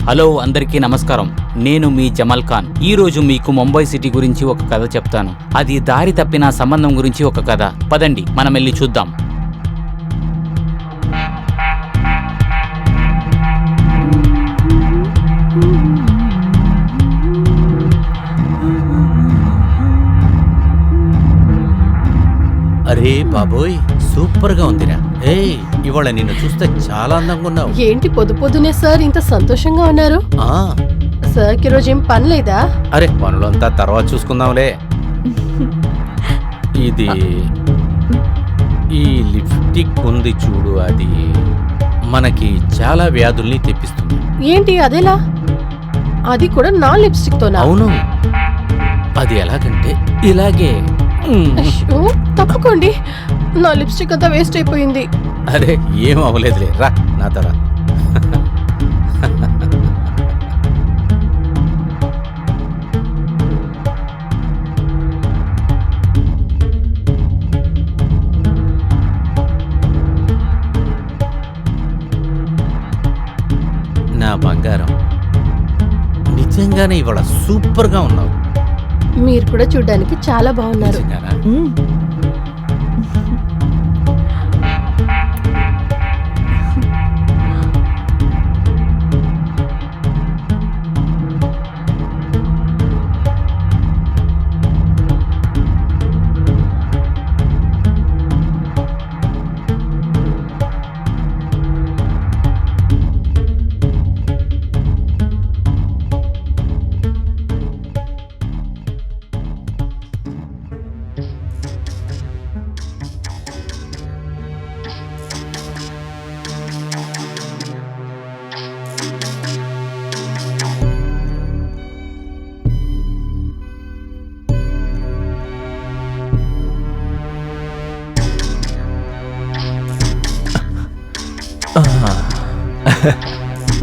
Hello అందరికీ నమస్కారం. నేను మీ జమల్ ఖాన్. ఈ రోజు మీకు ముంబై సిటీ గురించి ఒక కథ చెప్తాను. అది దారి తప్పిన సంబంధం గురించి ఒక కథ. పదండి మనం వెళ్ళి చూద్దాం. అరే బాబోయ్, సూపర్ గా ఉందిరా. ఏయ్, ఇవాళ నిన్ను చూస్తే చాలా అందంగా ఉన్నావు. ఏంటి పొద్దునే సార్ ఇంత సంతోషంగా ఉన్నారు? సార్కి ఈరోజు ఏం పని లేదా? అరే పనులంతా తర్వాత చూసుకుందాంలే. ఇది ఈ లిప్స్టిక్ ఉంది చూడు, అది మనకి చాలా వ్యాధుల్ని తెప్పిస్తుంది. ఏంటి అదేలా? అది కూడా నా లిప్స్టిక్ తోనా? అవును, అది ఎలాగంటే ఇలాగే. అయ్యో, తప్పుకోండి, నా లిప్స్టిక్ అంతా వేస్ట్ అయిపోయింది. అరే ఏం అవ్వలేదులే, రా నా తర. నా బంగారం, నిజంగానే ఇవాళ సూపర్ గా ఉన్నావు. మీరు కూడా చూడ్డానికి చాలా బాగున్నారు. నిజంగానా?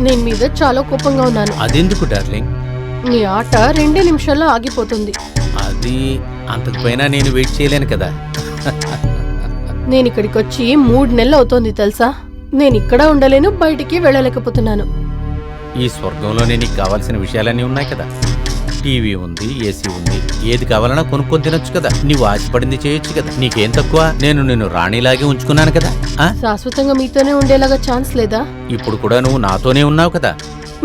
నేను మీద చాలా కోపంగా ఉన్నాను. అదెందుకు డార్లింగ్? మీ ఆట 2 నిమిషాల్లో ఆగిపోతుంది. అది అంతకుపైనా నేను వెయిట్ చేయలేను కదా. నేను ఇక్కడికి వచ్చి 3 నెలలు అవుతోంది తెలుసా. నేను ఇక్కడ ఉండలేను, బయటికి వెళ్ళలేకపోతున్నాను. ఈ స్వర్గంలోనే నీకు కావాల్సిన విషయాలన్నీ ఉన్నాయి కదా. టీవీ ఉంది, ఏసీ ఉంది, ఏది కావాలన్నా కొనుక్కొని తినొచ్చు కదా. నీవు ఆశపడింది చేయొచ్చు కదా. నీకేం తక్కువ? నేను రాణిలాగే ఉంచుకున్నాను కదా. శాశ్వతంగా మీతోనే ఉండేలాగా ఛాన్స్ లేదా? ఇప్పుడు కూడా నువ్వు నాతోనే ఉన్నావు కదా.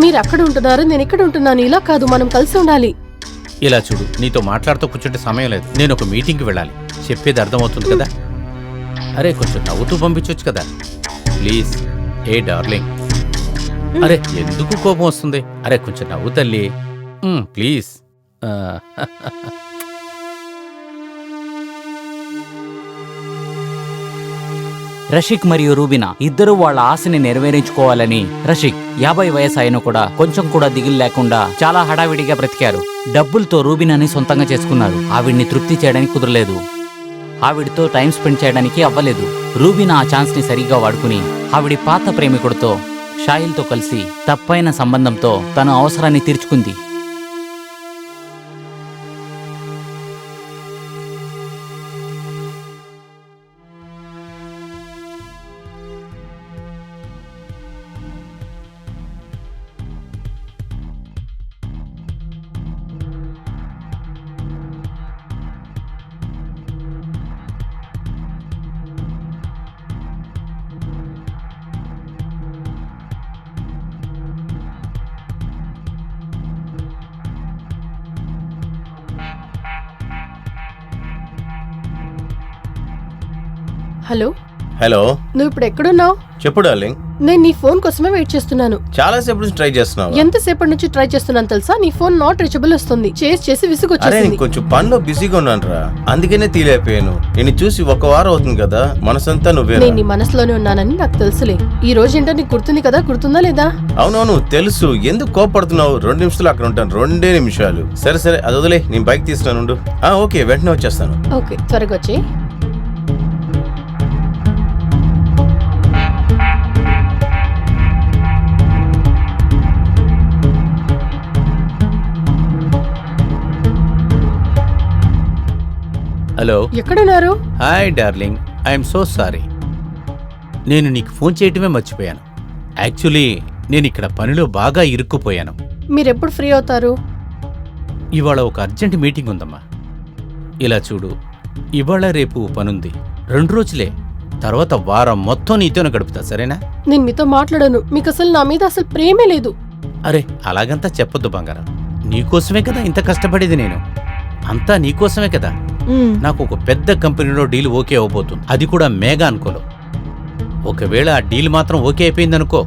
మీరు అక్కడ ఉంటున్నారు, నేను ఇక్కడ ఉంటున్నాను. ఇలా కాదు, మనం కలిసి ఉండాలి. ఇలా చూడు, నీతో మాట్లాడుతూ కూర్చుంటే సమయం లేదు. నేను ఒక మీటింగ్కి వెళ్ళాలి. చెప్పేది అర్థమవుతుంది కదా. అరే కొంచెం నవ్వుతూ పంపించవచ్చు కదా ప్లీజ్. ఏ డార్లింగ్, అరే ఎందుకు కోపం వస్తుంది? అరే కొంచెం నవ్వు తల్లి, ప్లీజ్. రషిక్ మరియు రూబినా ఇద్దరు వాళ్ళ ఆశని నెరవేరించుకోవాలని రషిక్ 50 వయసు అయినా కూడా కొంచెం కూడా దిగులు లేకుండా చాలా హడావిడిగా బ్రతికారు. డబ్బులతో రూబినాని సొంతంగా చేసుకున్నారు. ఆవిడ్ని తృప్తి చేయడానికి కుదరలేదు. ఆవిడితో టైం స్పెండ్ చేయడానికి అవ్వలేదు. రూబినా ఆ ఛాన్స్ ని సరిగ్గా వాడుకుని ఆవిడి పాత ప్రేమికుడితో షాహిల్తో కలిసి తప్పైన సంబంధంతో తన అవసరాన్ని తీర్చుకుంది. హలో హలో, నువ్వు ఇప్పుడు ఎక్కడున్నావు? చెప్పు డార్లింగ్. నేను నీ ఫోన్ కోసమే వెయిట్ చేస్తున్నాను. చాలా సేపు నుంచి ట్రై చేస్తున్నావు. ఎంతసేపటి నుంచి ట్రై చేస్తున్నాను తెలుసా? నీ ఫోన్ నాట్ రీచబుల్ వస్తుంది. చేసి అరే విసుగొచ్చేసింది. నేను కొంచెం పనిలో బిజీగా ఉన్నాను రా, అందుకనే తీలేకపోయాను. నేను చూసి 1 వారం అవుతుంది కదా, మనసంతా నువ్వే. నేను నీ మనసులోనే ఉన్నానని నాకు తెలుసులే. ఈ రోజు ఏంటో నీకు గుర్తుంది కదా, గుర్తుందా లేదా? అవునవును తెలుసు. ఎందుకు కోపడుతున్నావు? 2 నిమిషాలు అక్కడ ఉంటాను. 2 నిమిషాలు. సరే అది వదిలే, నేను బైక్ తీస్తున్నాను. ఓకే, వెంటనే వచ్చేస్తాను. ఓకే, త్వరగా వచ్చి. హలో, ఎక్కడున్నారు? Hi darling, I'm so sorry. నేను నీకు ఫోన్ చేయటమే మర్చిపోయాను. యాక్చువల్లీ నేను ఇక్కడ పనిలో బాగా ఇరుక్కుపోయాను. మీరెప్పుడు ఫ్రీ అవుతారు? ఇవాళ ఒక అర్జెంట్ మీటింగ్ ఉందమ్మా. ఇలా చూడు, ఇవాళ రేపు పనుంది, 2 రోజులే, తర్వాత వారం మొత్తం నీతోనే గడుపుతా, సరేనా? నేను మీతో మాట్లాడను. మీకు అసలు నా మీద అసలు ప్రేమే లేదు. అరే అలాగంతా చెప్పొద్దు బంగారం. నీకోసమే కదా ఇంత కష్టపడేది నేను. అంతా నీకోసమే కదా. నాకు ఒక పెద్ద కంపెనీలో డీల్ ఓకే అవబోతుంది, అది కూడా మేఘా అనుకోలో. ఒకవేళ ఆ డీల్ మాత్రం ఓకే అయిపోయిందనుకో,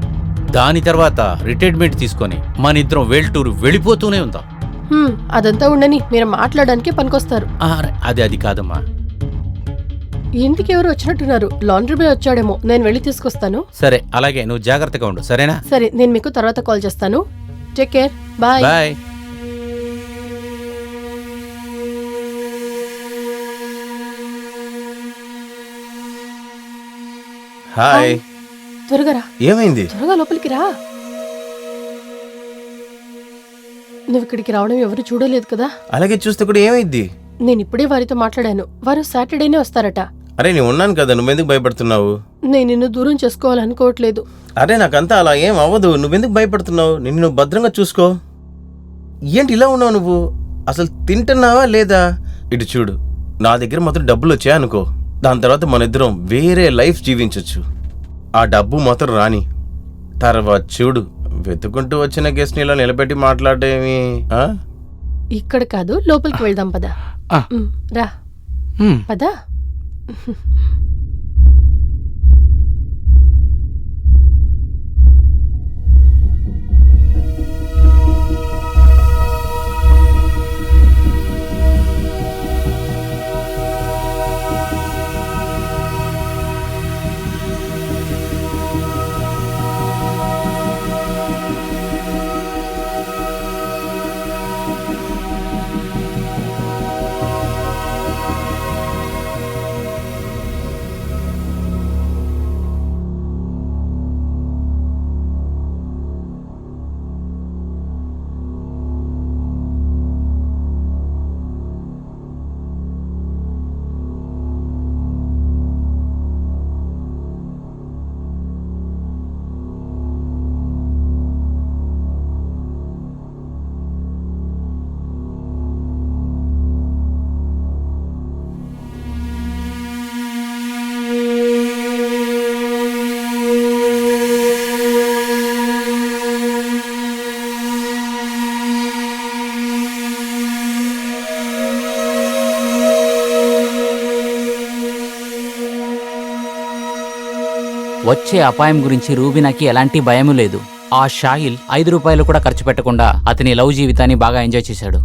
దాని తర్వాత రిటైర్మెంట్ తీసుకొని మన ఇద్దరం వేల్ టూర్ వెళ్ళిపోతూనే ఉందాం. అదంతా ఉండని, మీరు మాట్లాడడానికి పనికొస్తారు. అది కాదమ్మా. ఇంటికి ఎవరు వచ్చినట్టున్నారు. లాండ్రీ బాయ్ వచ్చాడేమో, నేను వెళ్ళి తీసుకొస్తాను. సరే అలాగే, నువ్వు జాగ్రత్తగా ఉండు, సరేనా? సరే, నేను మీకు తర్వాత కాల్ చేస్తాను. Take care, bye. Bye. Hi. త్వరగా రా. ఏమైంది? త్వరగా లోపలికి రా. నువ్వు ఇక్కడికి రావడం ఎవరు చూడలేదు కదా. అలాగే చూస్తే కూడా ఏమైంది? నేను ఇప్పుడే వారితో మాట్లాడాను. వారు సాటర్డేనే వస్తారట. అరే నేను ఉన్నాను కదా, నువ్వెందుకు భయపడుతున్నావు? నేను నిన్ను దూరం చేసుకోవాలనుకోవట్లేదు. అరే నాకంతా అలా ఏం అవ్వదు, నువ్వెందుకు భయపడుతున్నావు? నిన్ను నువ్వు భద్రంగా చూసుకో. ఏంటి ఇలా ఉన్నావు నువ్వు? అసలు తింటున్నావా లేదా? ఇటు చూడు, నా దగ్గర మాత్రం డబ్బులు వచ్చాయనుకో, దాని తర్వాత మన ఇద్దరం వేరే లైఫ్ జీవించవచ్చు. ఆ డబ్బు మాత్రం రాని తర్వాత చూడు, వెతుకుంటూ వచ్చిన గెస్ట్ని ఇలా నిలబెట్టి మాట్లాడేమి. ఇక్కడ కాదు, లోపలికి వెళ్దాం పదా. రా పదా. వచ్చే అపాయం గురించి రూబినాకి ఎలాంటి భయము లేదు. ఆ షాహిల్ 5 రూపాయలు కూడా ఖర్చు పెట్టకుండా అతని లవ్ జీవితాన్ని బాగా ఎంజాయ్ చేశాడు.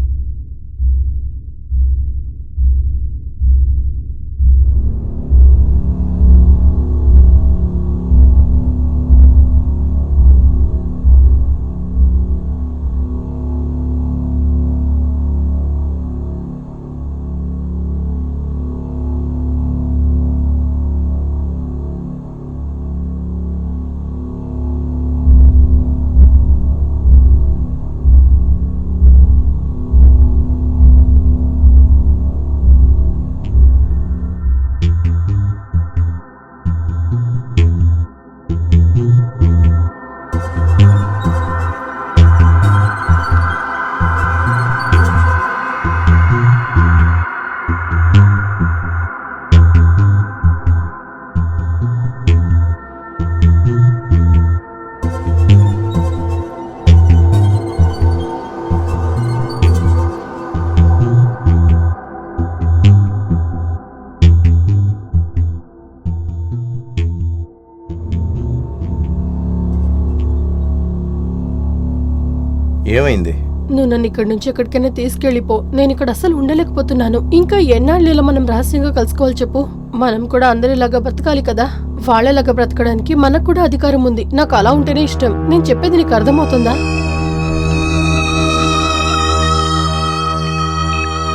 ఏమైంది? నువ్వు నన్ను ఇక్కడి నుంచి ఎక్కడికైనా తీసుకెళ్ళిపో. నేను ఇక్కడ అసలు ఉండలేకపోతున్నాను. ఇంకా ఎన్నాళ్ళు ఇలా మనం రహస్యంగా కలుసుకోవాలి చెప్పు? మనం కూడా అందరిలాగా బ్రతకాలి కదా. వాళ్ళలాగా బ్రతకడానికి మనకు కూడా అధికారం ఉంది. నాకు అలా ఉంటేనే ఇష్టం. నేను చెప్పేది నీకు అర్థమవుతుందా?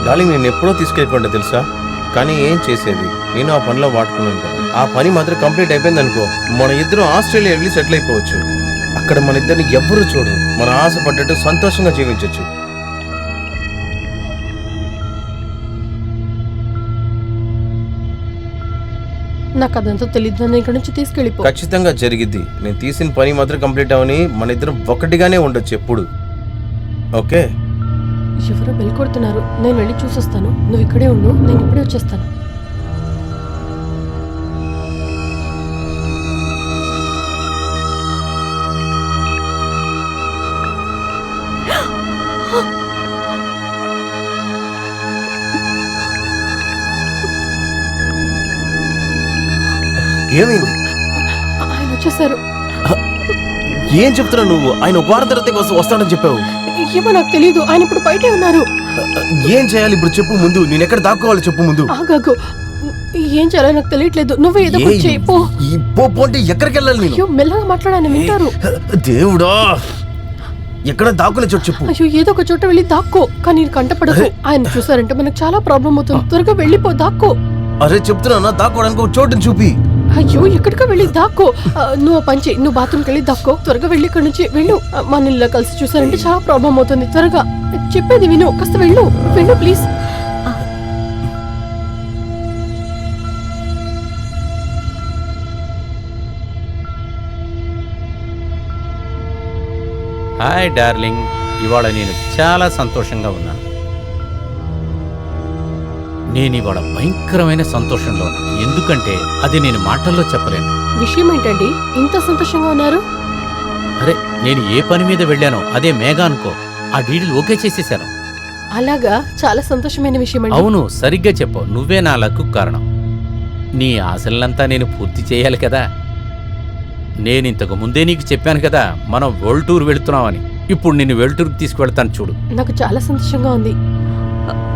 డార్లింగ్, నేను ఎప్పుడో తీసుకెళ్ళిపోండి తెలుసా, కానీ ఏం చేసేది, నేను ఆ పనిలో వాడుకున్నాను కదా. ఆ పని మాత్రం కంప్లీట్ అయిపోయింది అనుకో, మన ఇద్దరం ఆస్ట్రేలియా వెళ్ళి సెటిల్ అయిపోవచ్చు. అక్కడ మన ఇద్దరిని ఎవ్వరూ చూడరు, మన ఆశ పడ్డట్టు సంతోషంగా జీవించవచ్చు. నాకు అదంతా తెలియదు, నన్ను ఇక్కడ నుంచి తీసుకెళ్ళిపో. ఖచ్చితంగా జరిగిద్ది. నేను తీసిన పని మాత్రం కంప్లీట్ అవని మన ఇద్దరం ఒకటిగానే ఉండొచ్చు ఎప్పుడు. ఓకే? ఎవరో బెల్ కొడుతున్నారు, నేను వెళ్ళి చూసొస్తాను. నువ్వు ఇక్కడే ఉండు, నేను ఇప్పుడే వచ్చేస్తాను. ఏమైంది? ఆయన వచ్చేసారు. ఏం చెప్తున్నావు నువ్వు? ఆయన ఒక వారం తర్వాత వస్తాడని చెప్పావు. ఏమో నాకు తెలియదు, ఆయన ఇప్పుడు బయటే ఉన్నారు. ఏం చేయాలి ఇప్పుడు చెప్పు ముందు. నేను ఎక్కడ దాక్కోవాలి చెప్పు ముందు. ఆగాగు, ఏం చేయాలో నాకు తెలియట్లేదు. నువ్వే ఏదో ఒకటి చెయ్యి, పో. ఈ పో అంటే ఎక్కడికి వెళ్ళాలి నేను? అయ్యో, మెల్లగా మాట్లాడాలని వింటారు. దేవుడా, ఎక్కడ దాక్కునే చోటు చెప్పు. అయ్యో, ఏదో ఒక చోట వెళ్ళి దాక్కో, కానీ కంటపడకు. ఆయన చూసారంటే మనకు చాలా ప్రాబ్లం అవుతుంది. త్వరగా వెళ్ళిపో, దాక్కో. అరే చెప్తున్నా, దాక్కోవడానికి ఒక చోటుని చూపి. అయ్యో, ఎక్కడికో వెళ్ళి దాక్కో. నువ్వు పంచి, నువ్వు బాత్రూమ్కి వెళ్ళి దాక్కో. త్వరగా వెళ్ళి ఇక్కడ నుంచి వెళ్ళు. మన ఇలా కలిసి చూసారంటే చాలా ప్రాబ్లం అవుతుంది. త్వరగా చెప్పేది విను, కాస్త వెళ్ళు వెళ్ళు ప్లీజ్. హాయ్ డార్లింగ్, ఇవాళ నేను చాలా సంతోషంగా ఉన్నాను. నేను ఇవాళ భయంకరమైన సంతోషంలో ఉన్నాను. ఎందుకంటే అది నేను మాటల్లో చెప్పలేను. విషయం ఏంటండి ఇంత సంతోషంగా ఉన్నారు? అరే, నేను ఏ పని మీద వెళ్ళానో అదే మేఘా అనుకో, ఆ డీడీలు ఓకే చేసేశాను. అలాగా, చాలా సంతోషమైన విషయం అండి. అవును, సరిగ్గా చెప్పు. నువ్వే నా లక్కు కారణం. నీ ఆశలనంతా నేను పూర్తి చేయాలి కదా. నేను ఇంతకు ముందే నీకు చెప్పాను కదా, మనం వరల్డ్ టూర్ వెళుతున్నామని. ఇప్పుడు నిన్ను వరల్డ్ టూర్కి తీసుకువెళ్తాను చూడు. నాకు చాలా సంతోషంగా ఉంది.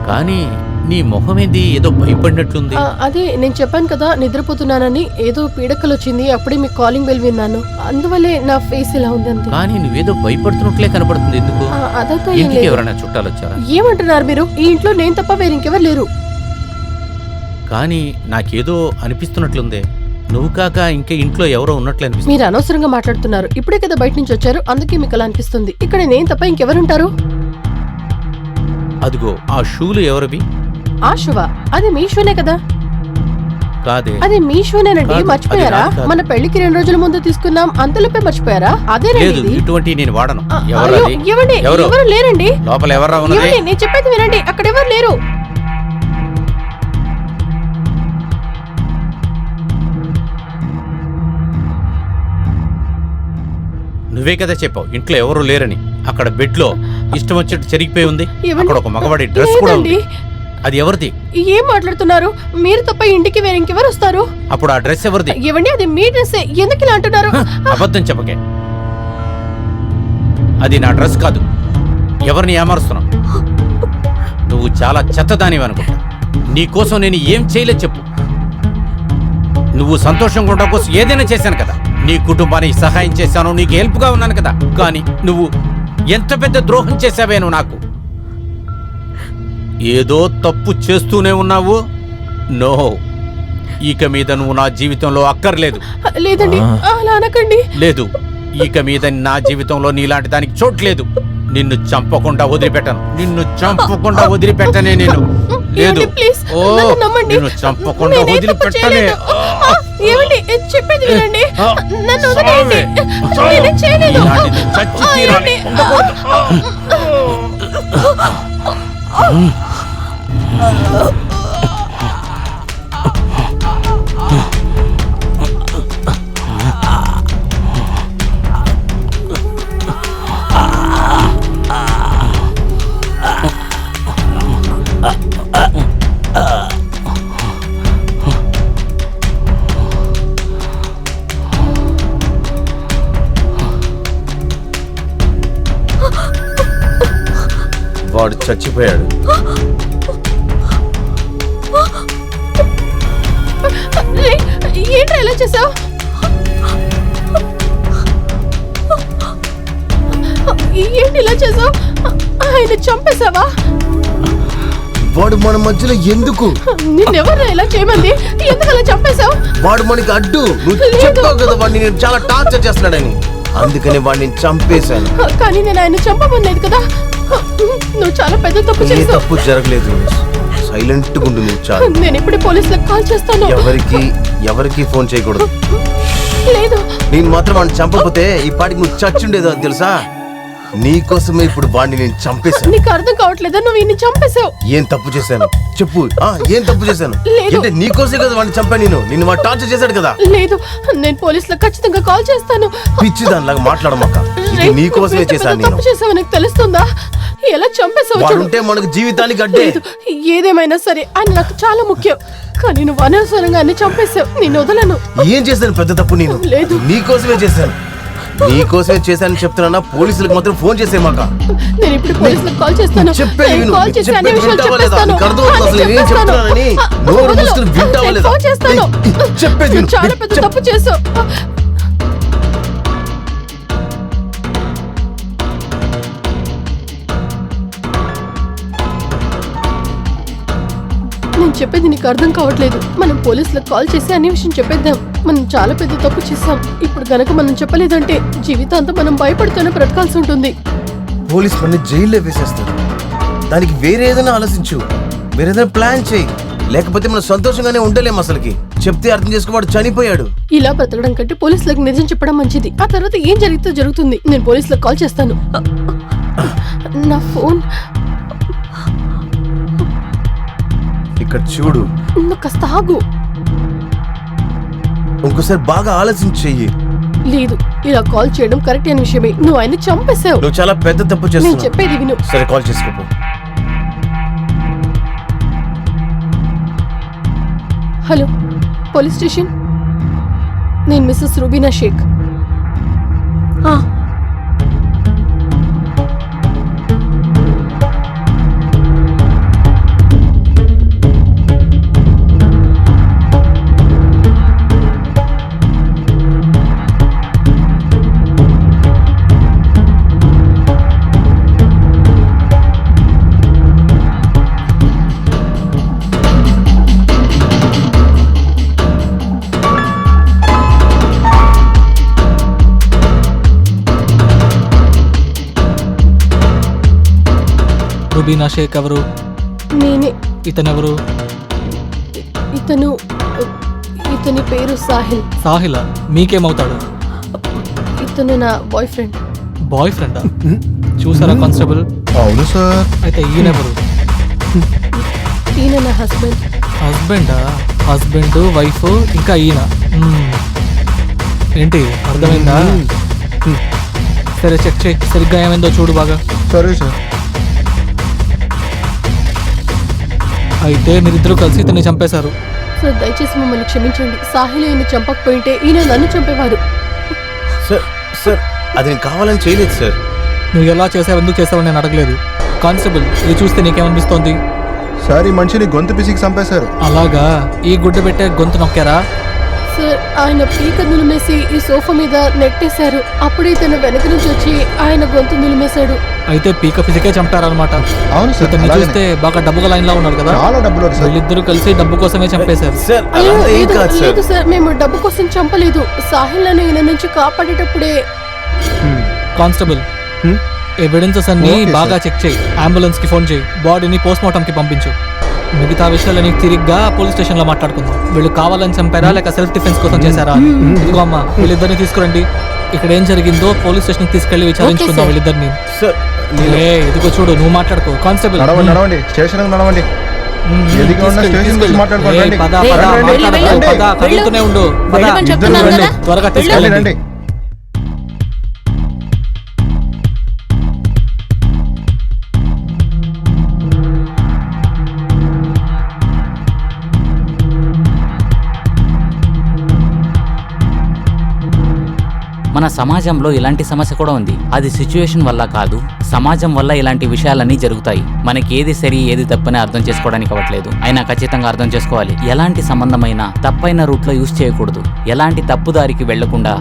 కానీ నీ మొహం ఏంది ఏదో భయపడినట్లుంది? అదే నేను చెప్పాను కదా, నిద్రపోతున్నానని. ఏదో పీడకలు వచ్చింది, అప్పుడే మీ కాలింగ్ బెల్ విన్నాను. అందువల్లే నా ఫేస్ ఇలా ఉంది అంతే. కానీ నువ్వేదో భయపడుతున్నట్లే కనపడుతుంది. ఎందుకు? అదంతా ఏం ఇంటికి లేదు. ఎవరైనా చుట్టాలు వచ్చారా? ఏమంటున్నారు మీరు? ఈ ఇంట్లో నేను తప్ప వేరే ఇంకెవరు లేరు. కానీ నాకేదో అనిపిస్తున్నట్లుందే. నువ్వు కాక ఇంకా ఇంట్లో ఎవరో ఉన్నట్లు అనిపిస్తుంది. మీరు అనవసరంగా మాట్లాడుతున్నారు. ఇప్పుడే కదా బయట నుంచి వచ్చారు, అందుకే మీకు అలా అనిపిస్తుంది. ఇక్కడ నేను తప్ప ఇంకెవరుంటారు? అదిగో ఆ షూలు ఎవరివి? ఆ షువా? అది మీ షూనే కదా? కాదే, అది మీ షూనేనండి. కాదు, మర్చిపోయారా? అది కాదు. మన పెళ్లికి 2 రోజుల ముందు తీసుకున్నాం, అంతలోపే మర్చిపోయారా? లేదు, అదేనండి. ఇటువంటి నేను వాడను. అయ్యో, ఎవరది? ఇవ్వండి. ఎవరు? ఎవరు లేరండి. లోపల ఎవరా ఉన్నది? ఇవ్వండి, నేను చెప్పేది వినండి. అక్కడ ఎవరు లేరు. నువ్వే కదా చెప్పావు ఇంట్లో ఎవరు లేరని. అక్కడ బెడ్ లో ఇష్టం వచ్చినట్టు చెరిగిపోయి ఉంది. ఇవ్వండి. అక్కడ ఒక మగవాడి డ్రెస్ కూడా ఉంది. లేదండి. అది ఎవరిది? ఏం మాట్లాడుతున్నారు? మీరు తప్ప ఇంటికి వేరే ఇంకెవరు వస్తారు? అప్పుడు ఆ డ్రెస్ ఎవరిది? ఇవ్వండి, అది మీ డ్రెస్సే. ఎందుకు ఇలా అంటున్నారు? అబద్ధం చెప్పకే. అది నా డ్రెస్ కాదు. ఎవరిని ఏమారుస్తున్నావు? నువ్వు చాలా చెత్తదానివి అనుకుంటా. నీ కోసం నేను ఏం చేయలేదు చెప్పు. నువ్వు సంతోషంగా ఉండడం కోసం ఏదైనా చేశాను కదా. నీ కుటుంబానికి సహాయం చేశాను, నీకు హెల్ప్గా ఉన్నాను కదా. కానీ నువ్వు ఎంత పెద్ద ద్రోహం చేశావే నువ్వు నాకు. ఏదో తప్పు చేస్తూనే ఉన్నావు. నో, ఇక మీద నువ్వు నా జీవితంలో అక్కర్లేదు. లేదండి, అలా అనకండి. లేదు, ఇక మీద నా జీవితంలో నీలాంటి దానికి చోట్లేదు. నిన్ను చంపకుండా వదిలిపెట్టను. నిన్ను చంపకుండా వదిలిపెట్టనే నేను. లేదు, ఏమండి, ప్లీజ్ ఓ, నన్ను నమ్మండి. నిన్ను చంపకుండా నేనేం తప్పు వదిలిపెట్టనే. చేయలేదు. ఏమండి, చెప్పేది వినండి. నన్ను వదిలేయండి. చావే. నేనేం చేయలేదు. ఇలాంటిది చచ్చి తీరాలి. ఏమండి? వాడు చచ్చిపోయాడు. ఏంట్రా ఇలా చేసావు? ఏంటి ఇలా చేసావు? ఆయన చంపేశావా? వాడు మన మధ్యలో ఎందుకు? నిన్నెవరు ఇలా చేయమంది? ఎందుకు అలా చంపేశావు? వాడు మనకి అడ్డు. నువ్వు లేదు. చెప్పావు కదా వాడిని నేను చాలా టార్చర్ చేస్తున్నాడని. అందుకని వాడిని చంపేశాను. కానీ నేను ఆయన చంపమలేదు కదా. నువ్వు చాలా పెద్ద తప్పు ఏ చేసావు. తప్పు జరగలేదు. సైలెంట్ గా ఉండు నువ్వు. చాలు. నేను ఇప్పుడు పోలీసులకు కాల్ చేస్తాను. ఎవరికి ఎవరికి ఫోన్ చేయకూడదు. లేదు. నేను మాత్రం వాడిని చంపకపోతే ఈ పాటికి నువ్వు చచ్చుండేదో అని తెలుసా? నీకోసమే ఇప్పుడు వాడిని నేను చంపేశాను. నీకు అర్థం కావట్లేదా? నువ్వు ఇన్ని చంపేశావు. ఏం తప్పు చేశాను చెప్పు. ఏం తప్పు చేశాను? లేదు. అంటే నీకోసమే కదా వాడిని చంపాను. నిన్ను వాడు టార్చర్ చేశాడు కదా. లేదు, నేను పోలీసులకు ఖచ్చితంగా కాల్ చేస్తాను. పిచ్చి దానిలాగా మాట్లాడమాక. ఇది రేయ్, నీకోసమే నువ్వు ఎంత చేశాను పెద్ద నేను. తప్పు చేసావో నీకు తెలుస్తుందా? ఎలా చంపేసావు వాడు చూడు. ఉంటే మనకు జీవితానికి అడ్డే. లేదు, ఏదేమైనా సరే ఆయన నాకు చాలా ముఖ్యం. కానీ నువ్వు అనవసరంగా అన్ని చంపేశావు. నేను వదలను. ఏం చేశాను పెద్ద తప్పు? నేను లేదు. నీకోసమే చేశాను. నీకోసమే చేశానని చెప్తున్నా. పోలీసులకు మాత్రం ఫోన్ చేసేమాక. నేను ఇప్పుడు పోలీసులకు కాల్ చేస్తాను. చెప్పేది నేను విను. కాల్ చేసి అన్ని చెప్పేది విషయాలు వింటావా లేదా? చెప్పేస్తాను. నీకు అర్థమవుతుందా అసలు అన్ని నేనేం చెప్పేస్తాను. చెప్తున్నానని? నోరు వదలు. మూసుకుని వింటావా నేను లేదా? ఫోన్ చేస్తాను. చెప్పేది విను. నువ్వు చాలా పెద్ద తప్పు చేసావు. నేను చెప్పేది నీకు అర్థం కావట్లేదు. మనం పోలీసులకు కాల్ చేసి అన్ని విషయం చెప్పేద్దాం. మనం చాలా పెద్ద తప్పు చేసాం. ఇప్పుడు గనక మనం చెప్పలేదంటే జీవితాంతం మనం భయపడుతూనే బ్రతకాల్సి ఉంటుంది. పోలీస్ పని జైల్లో వేసేస్తారు. దానికి వేరే ఏదైనా ఆలోచించు. వేరేదైనా ప్లాన్ చేయి. లేకపోతే మనం సంతోషంగానే ఉండలేం. అసలుకి చెప్తే అర్థం చేసుకోవాడు చనిపోయాడు. ఇలా బ్రతకడం కంటే పోలీసులకు నిజం చెప్పడం మంచిది. ఆ తర్వాత ఏం జరిగితే జరుగుతుంది. నేను పోలీసులకు కాల్ చేస్తాను. నా ఫోన్ ఇక్కడ చూడు. నువ్వు కాస్త ఆగు. ఇంకోసారి బాగా ఆలోచించి చెయ్యి. లేదు, ఇలా కాల్ చేయడం కరెక్ట్ అయిన విషయమే. నువ్వు ఆయన చంపేశావు. నువ్వు చాలా పెద్ద తప్పు నేను చేస్తున్నావు. చెప్పేది విను. సరే కాల్ చేసుకోపో. Hello, police station. నేను మిస్సెస్ రూబీనా షేక్. రుబీనా షేక్ ఎవరు? నేనే. ఇతనెవరు? ఇతని పేరు సాహిల్. సాహిలా? మీకేమవుతాడు? ఇతను నా బాయ్ ఫ్రెండ్. బాయ్ ఫ్రెండా? చూసారా కానిస్టేబుల్? అవును సార్. అయితే ఈయనెవరు? ఈయన నా హస్బెండ్. హస్బెండా? హస్బెండ్, వైఫ్, ఇంకా ఈయన. ఏంటి అర్థమైందా? సరే చెక్ చేయి. సరిగ్గా ఏమైందో చూడు బాగా. సరే సార్. అయితే మీరిద్దరూ కలిసి ఇతన్ని చంపేశారు. సార్, దయచేసి మమ్మల్ని క్షమించండి. సాహిల్ ఈయన చంపకపోయింటే ఈయన నన్ను చంపేవారు. సార్ సార్ అది నేను కావాలని చేయలేదు సార్. నువ్వు ఎలా చేసావు, ఎందుకు చేసావని నేను అడగలేదు. కానిస్టేబుల్, ఇది చూస్తే నీకేమనిపిస్తోంది? సార్ ఈ మనిషిని గొంతు పిసికి చంపేశారు. అలాగా? ఈ గుడ్డ పెట్టే గొంతు నొక్కారా? సార్, ఆయన పీక నులిమేసి ఈ సోఫా మీద నెట్టేశారు. అప్పుడే తన వెనక నుంచి వచ్చి ఆయన గొంతు నులిమేశాడు. అయితే పీక పిసికే చంపారనమాట. అవును సార్. ఇతన్ని అలాగనే. చూస్తే బాగా డబ్బుగా లైన్ లో ఉన్నాడు కదా. చాలా డబ్బులు సార్. వీళ్ళిద్దరూ కలిసి డబ్బు కోసమే చంపేశారు. సార్ అయ్యో, అలా ఏం లేదు, కాదు సార్. లేదు సార్, మేము డబ్బు కోసం చంపలేదు. సాహిల్ నన్ను ఈయన నుంచి కాపాడేటప్పుడే. కానిస్టేబుల్, ఎవిడెన్సెస్ అన్ని ఓకే సార్. బాగా చెక్ చేయి. అంబులెన్స్ కి ఫోన్ చేయి. బాడీని పోస్ట్ మార్టం కి పంపించు. మిగతా విషయాలని తిరిగ్గా పోలీస్ స్టేషన్ లో మాట్లాడుకుందాం. వీళ్ళు కావాలని చంపారా లేక సెల్ఫ్ డిఫెన్స్ కోసం చేశారా? ఇదిగో అమ్మా, వీళ్ళిద్దరిని తీసుకురండి. ఇక్కడ ఏం జరిగిందో పోలీస్ స్టేషన్ కి తీసుకెళ్లి విచారించుకుందాం ఓకే, వీళ్ళిద్దరిని. సార్ ఇదిగో చూడు, నువ్వు మాట్లాడుకో. కానిస్టేబుల్, నడవండి నడవండి, స్టేషన్ నడవండి. ఎదిగా ఉన్న స్టేషన్ గురించి మాట్లాడుకోండి. రండి. పద రండి, పద, రండి. మాట్లాడకు, రండి. పద, కదులుతూనే ఉండు. పద, వెళ్ళమని ఇద్దరు చెప్తున్నాను రండి. కదా. త్వరగా రండి తీసుకెళ్ళండి. రండి. మన సమాజంలో ఇలాంటి సమస్య కూడా ఉంది. అది సిచ్యువేషన్ వల్ల కాదు, సమాజం వల్ల ఇలాంటి విషయాలన్నీ జరుగుతాయి. మనకి ఏది సరి ఏది తప్పని అర్థం చేసుకోవడానికి అవ్వట్లేదు. అయినా ఖచ్చితంగా అర్థం చేసుకోవాలి. ఎలాంటి సంబంధమైనా తప్పైన రూట్లో యూజ్ చేయకూడదు. ఎలాంటి తప్పుదారికి వెళ్లకుండా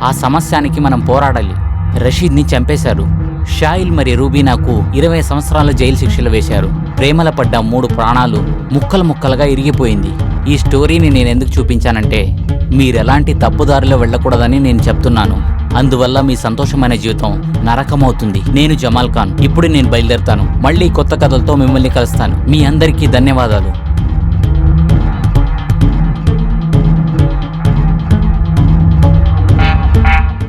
ఆ సమస్యానికి మనం పోరాడాలి. రషీద్ని చంపేశారు. షాయిల్ మరియు రూబీనాకు 20 సంవత్సరాల జైలు శిక్షలు వేశారు. ప్రేమల పడ్డ 3 ప్రాణాలు ముక్కలు ముక్కలుగా ఇరిగిపోయింది. ఈ స్టోరీని నేను ఎందుకు చూపించానంటే మీరెలాంటి తప్పుదారిలో వెళ్ళకూడదని నేను చెప్తున్నాను. అందువల్ల మీ సంతోషమైన జీవితం నరకమవుతుంది. నేను జమాల్ ఖాన్. ఇప్పుడు నేను బయలుదేరుతాను. మళ్ళీ కొత్త కథలతో మిమ్మల్ని కలుస్తాను. మీ అందరికీ ధన్యవాదాలు.